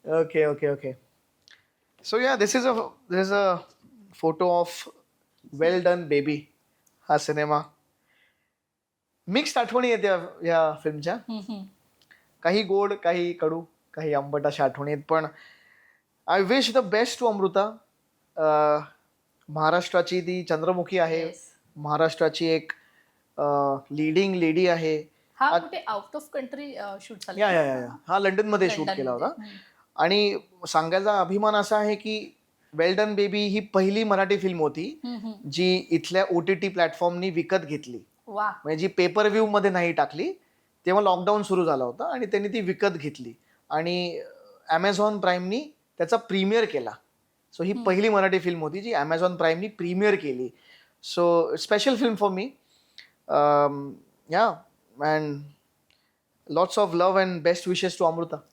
Okay. So yeah, this is a photo of Well Done Baby हा cinema. Mixed आठवणी आहेत या फिल्मच्या. काही गोड, काही कडू, काही आंबट अशा आठवणी आहेत. पण I wish the best to Amrita. महाराष्ट्राची ती चंद्रमुखी आहे. Yes. महाराष्ट्राची एक लीडिंग लेडी आहे. हा कुठे आउट ऑफ कंट्री शूट झाला? या हा लंडनमध्ये शूट केला होता. आणि सांगायचा अभिमान असा आहे की वेल डन बेबी ही पहिली मराठी फिल्म होती जी इथल्या OTT प्लॅटफॉर्मनी विकत घेतली. वा. म्हणजे जी पेपर व्ह्यू मध्ये नाही टाकली. तेव्हा लॉकडाऊन सुरू झाला होता आणि त्यांनी ती विकत घेतली आणि ॲमेझॉन प्राईमनी त्याचा प्रीमियर केला. सो ही पहिली मराठी फिल्म होती जी ॲमेझॉन प्राईमनी प्रीमियर केली. So special film for me. Yeah and lots of love and best wishes to Amruta.